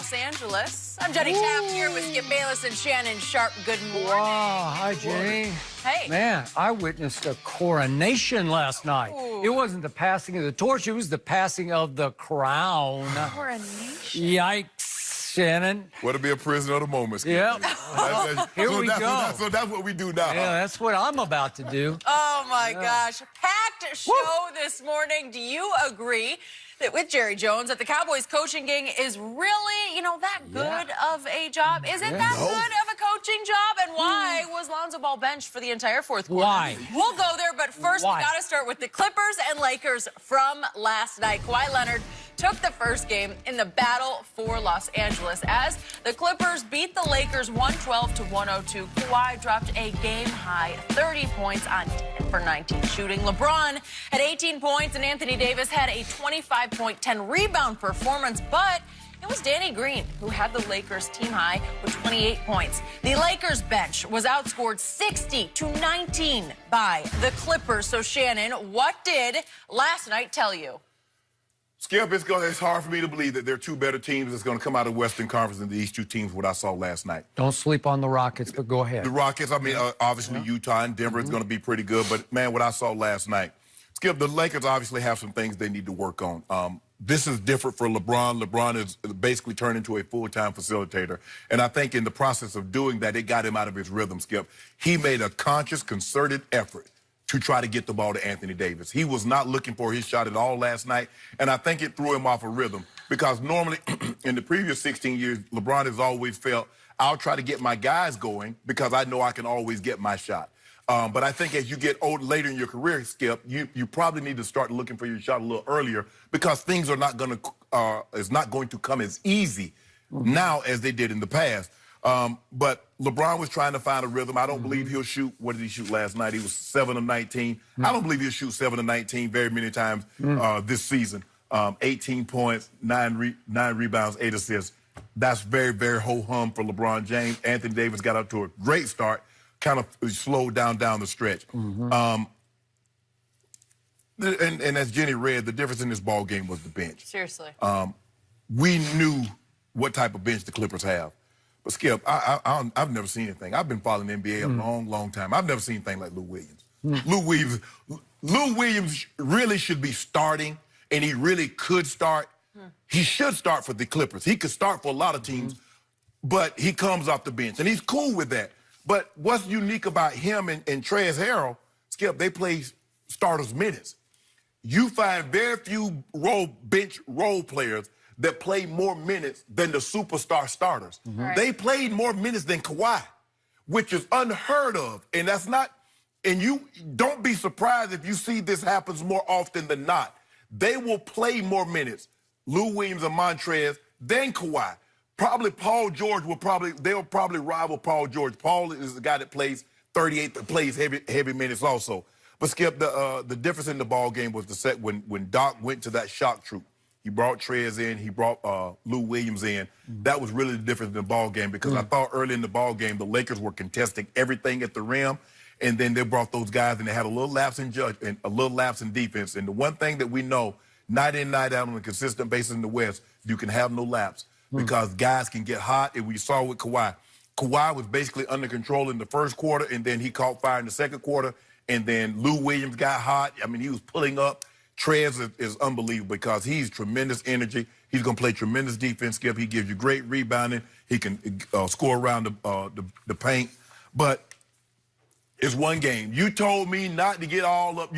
Los Angeles. I'm Jenny Taft here with Skip Bayless and Shannon Sharp. Good morning. Wow, hi, Jenny. Hey. Man, I witnessed a coronation last night. Ooh. It wasn't the passing of the torch, it was the passing of the crown. Coronation. Yikes, Shannon. Way to be a prisoner of the moment, Skip. Yep. Here we go. So that's what we do now. Yeah, that's what I'm about to do. Oh, my gosh. Packed show this morning. Do you agree that with Jerry Jones that the Cowboys coaching gang is really, that good of a job? Is it that good of a coaching job? And why was Lonzo Ball benched for the entire fourth quarter? Why? We'll go there, but first Why? we got to start with the Clippers and Lakers from last night. Kawhi Leonard took the first game in the battle for Los Angeles as the Clippers beat the Lakers 112-102. Kawhi dropped a game-high 30 points on 10 for 19 shooting. LeBron had 18 points, and Anthony Davis had a 25-point, 10-rebound performance, but it was Danny Green who had the Lakers team high with 28 points. The Lakers bench was outscored 60-19 by the Clippers. So, Shannon, what did last night tell you? Skip, it's hard for me to believe that there are two better teams that's going to come out of the Western Conference than these two teams, what I saw last night. Don't sleep on the Rockets, but go ahead. The Rockets, obviously Utah and Denver is going to be pretty good, but, man, what I saw last night, Skip, the Lakers obviously have some things they need to work on. This is different for LeBron. LeBron is basically turned into a full-time facilitator, and I think in the process of doing that, it got him out of his rhythm, Skip. He made a conscious, concerted effort to try to get the ball to Anthony Davis. He was not looking for his shot at all last night, and I think it threw him off a rhythm because normally in the previous 16 years, LeBron has always felt, I'll try to get my guys going because I know I can always get my shot. But I think as you get later in your career, Skip, you probably need to start looking for your shot a little earlier because things are not going to come as easy now as they did in the past. But LeBron was trying to find a rhythm. I don't believe he'll shoot. What did he shoot last night? He was 7 of 19. I don't believe he'll shoot 7 of 19 very many times this season. 18 points, 9 rebounds, 8 assists. That's very, very ho-hum for LeBron James. Anthony Davis got up to a great start, kind of slowed down the stretch. And as Jenny read, the difference in this ball game was the bench. Seriously. We knew what type of bench the Clippers have. But, Skip, I've never seen anything. I've been following the NBA a long, long time. I've never seen anything like Lou Williams. Lou Williams really should be starting, and he really could start. He should start for the Clippers. He could start for a lot of teams, but he comes off the bench, and he's cool with that. But what's unique about him and Trez Harrell, Skip, they play starters minutes. You find very few bench role players that play more minutes than the superstar starters. They played more minutes than Kawhi, which is unheard of. And that's not, and you don't be surprised if you see this happens more often than not. They will play more minutes, Lou Williams and Montrez, than Kawhi. Probably Paul George they'll probably rival Paul George. Paul is the guy that plays 38, that plays heavy minutes also. But Skip, the difference in the ball game was when Doc went to that shock troop. He brought Trez in. He brought Lou Williams in. That was really the difference in the ball game because I thought early in the ball game the Lakers were contesting everything at the rim, and then they brought those guys and they had a little lapse in a little lapse in defense. And the one thing that we know, night in, night out on a consistent basis in the West, you can have no lapse because guys can get hot. And we saw with Kawhi. Kawhi was basically under control in the first quarter, and then he caught fire in the second quarter, and then Lou Williams got hot. I mean, he was pulling up. Trez is unbelievable because he's tremendous energy. He's going to play tremendous defense, Skip. He gives you great rebounding. He can score around the paint. But it's one game. You told me not to get all up.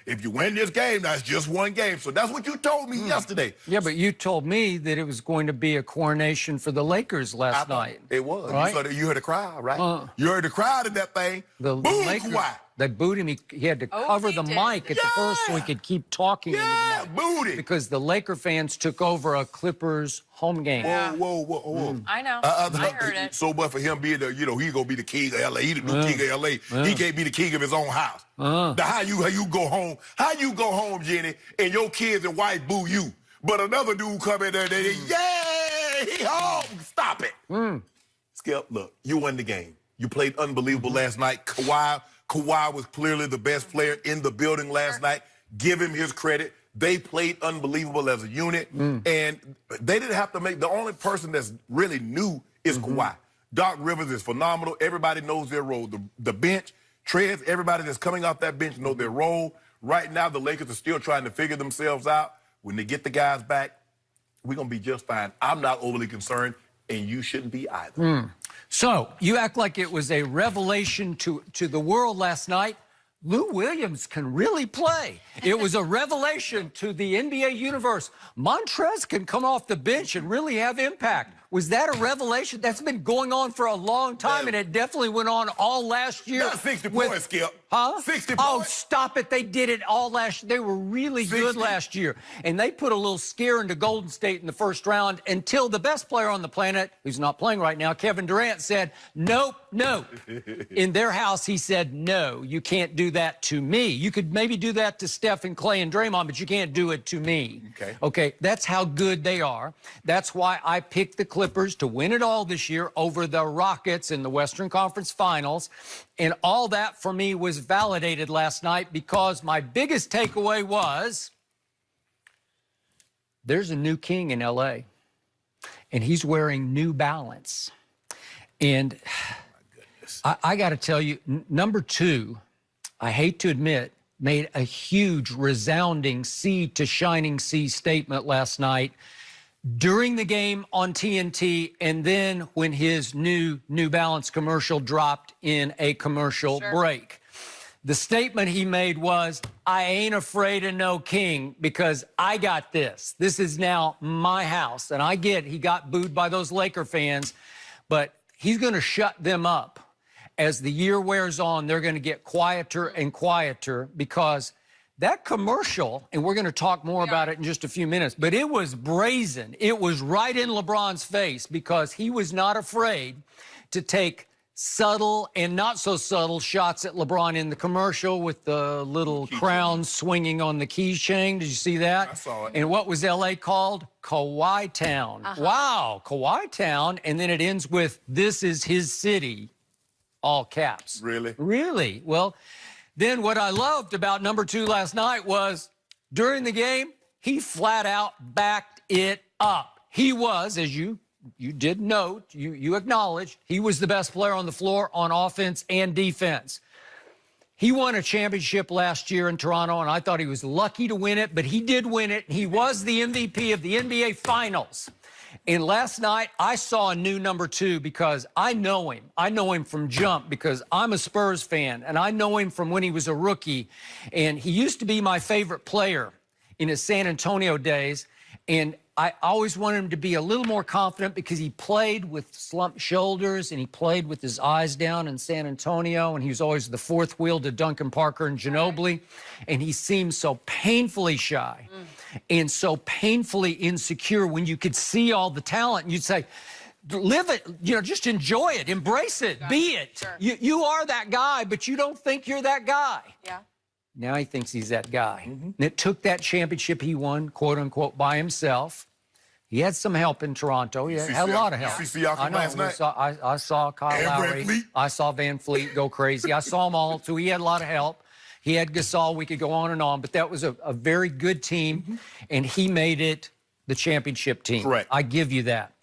If you win this game, that's just one game. So that's what you told me yesterday. Yeah, but you told me that it was going to be a coronation for the Lakers last night. It was. Right? You heard the crowd, right? You heard the crowd in that thing. The Boom, Lakers, Kawhi. they booed him. He had to cover the mic at the first so he could keep talking. Yeah, booed it. Because the Laker fans took over a Clippers home game. Whoa. I know. I heard it. So much for him being the, he going to be the king of L.A. He the new king of L.A. He can't be the king of his own house. Now, how you go home? How you go home, Jenny, and your kids and wife boo you? But another dude come in there and they, yay, he home. Stop it. Skip, look, you won the game. You played unbelievable last night. Kawhi was clearly the best player in the building last night. Give him his credit. They played unbelievable as a unit, and they didn't have to make. The only person that's really new is Kawhi. Doc Rivers is phenomenal. Everybody knows their role. The bench, Trez, everybody that's coming off that bench know their role. Right now, the Lakers are still trying to figure themselves out. When they get the guys back, we're going to be just fine. I'm not overly concerned, and you shouldn't be either. So you act like it was a revelation to the world last night. Lou Williams can really play. It was a revelation to the NBA universe. Montrez can come off the bench and really have impact. Was that a revelation? That's been going on for a long time, and it definitely went on all last year. Not 60 points, Skip. Huh? 60 Oh, points. stop it. They did it all last year. They were really good last year. And they put a little scare into Golden State in the first round until the best player on the planet, who's not playing right now, Kevin Durant, said, nope, no. In their house, he said, no, you can't do that to me. You could maybe do that to Steph and Clay and Draymond, but you can't do it to me. Okay, that's how good they are. That's why I picked the Clippers to win it all this year over the Rockets in the Western Conference Finals. And all that for me was validated last night because my biggest takeaway was there's a new king in L.A. and he's wearing New Balance. And I got to tell you, number 2, I hate to admit, made a huge resounding sea to shining sea statement last night during the game on TNT, and then when his New Balance commercial dropped in a commercial break. The statement he made was, I ain't afraid of no king because I got this. This is now my house. And I get he got booed by those Laker fans, but he's going to shut them up. As the year wears on, they're going to get quieter and quieter because that commercial, and we're going to talk more about it in just a few minutes, but it was brazen. It was right in LeBron's face because he was not afraid to take subtle and not so subtle shots at LeBron in the commercial with the little crown swinging on the keychain. Did you see that? I saw it. And what was L.A. called? Kawhi Town. Wow, Kawhi Town. And then it ends with, this is his city, all caps. Really? Really. Well, then what I loved about number 2 last night was during the game, he flat out backed it up. He was, as you did note, you acknowledged, he was the best player on the floor on offense and defense. He won a championship last year in Toronto, and I thought he was lucky to win it, but he did win it. He was the MVP of the NBA Finals. And last night, I saw a new number 2 because I know him. I know him from jump because I'm a Spurs fan, and I know him from when he was a rookie. And he used to be my favorite player in his San Antonio days. And I always wanted him to be a little more confident because he played with slumped shoulders and he played with his eyes down in San Antonio, and he was always the fourth wheel to Duncan Parker and Ginobili, and he seemed so painfully shy and so painfully insecure when you could see all the talent and you'd say, live it, just enjoy it, embrace it, be it. You are that guy, but you don't think you're that guy. Now he thinks he's that guy. And it took that championship he won, quote unquote, by himself. He had some help in Toronto. He had a lot of help. I know. I saw Kyle Lowry. I saw Van Fleet go crazy. I saw them all, too. He had a lot of help. He had Gasol. We could go on and on. But that was a very good team, and he made it the championship team. Correct. I give you that.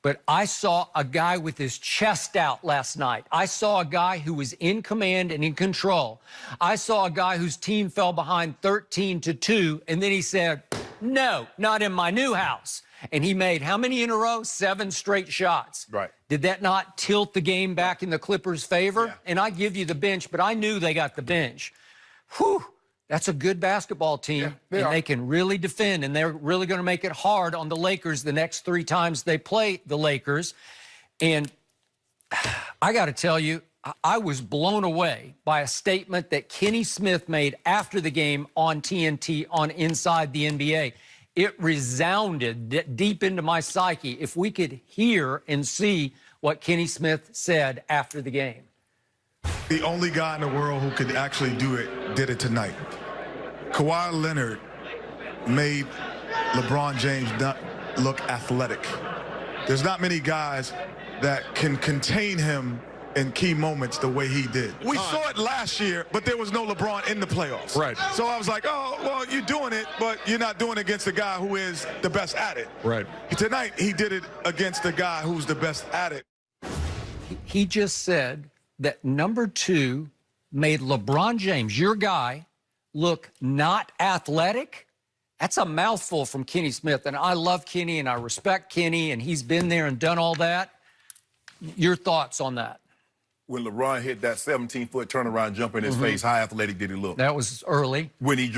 But I saw a guy with his chest out last night. I saw a guy who was in command and in control. I saw a guy whose team fell behind 13-2, and then he said, no, not in my new house. And he made how many in a row? 7 straight shots. Right. Did that not tilt the game back in the Clippers' favor? And I give you the bench, but I knew they got the bench. Whew. That's a good basketball team, they can really defend, and they're really going to make it hard on the Lakers the next 3 times they play the Lakers. And I got to tell you, I was blown away by a statement that Kenny Smith made after the game on TNT on Inside the NBA. It resounded deep into my psyche if we could hear and see what Kenny Smith said after the game. The only guy in the world who could actually do it did it tonight. Kawhi Leonard made LeBron James look athletic. There's not many guys that can contain him in key moments the way he did. We saw it last year, but there was no LeBron in the playoffs. Right. So I was like, oh, well, you're doing it, but you're not doing it against the guy who is the best at it. Right. Tonight, he did it against the guy who's the best at it. He just said that number 2 made LeBron James, your guy, look not athletic. That's a mouthful from Kenny Smith, and I love Kenny, and I respect Kenny, and he's been there and done all that. Your thoughts on that? When LeBron hit that 17-foot turnaround jump in his face, how athletic did he look? That was early. When he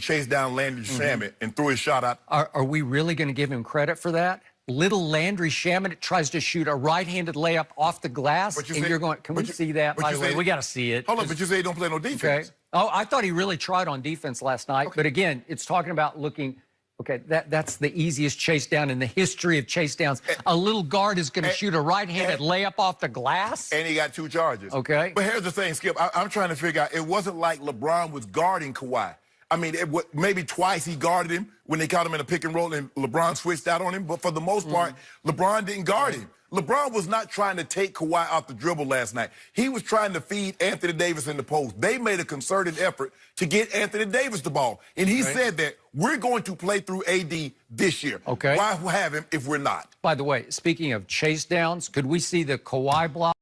chased down Landry Shamet and threw his shot out. Are we really going to give him credit for that? Little Landry Shamet tries to shoot a right-handed layup off the glass, and you're going, can we see that? By the way, we got to see it. Hold on, but you say he don't play no defense. Okay. Oh, I thought he really tried on defense last night. Okay. But again, it's talking about looking, okay, that's the easiest chase down in the history of chase downs. A little guard is going to shoot a right-handed layup off the glass. And he got 2 charges. Okay. But here's the thing, Skip. I'm trying to figure out, it wasn't like LeBron was guarding Kawhi. I mean, maybe twice he guarded him when they caught him in a pick and roll and LeBron switched out on him. But for the most part, LeBron didn't guard him. LeBron was not trying to take Kawhi off the dribble last night. He was trying to feed Anthony Davis in the post. They made a concerted effort to get Anthony Davis the ball. And he said that we're going to play through AD this year. Okay. Why have him if we're not? By the way, speaking of chase downs, could we see the Kawhi block?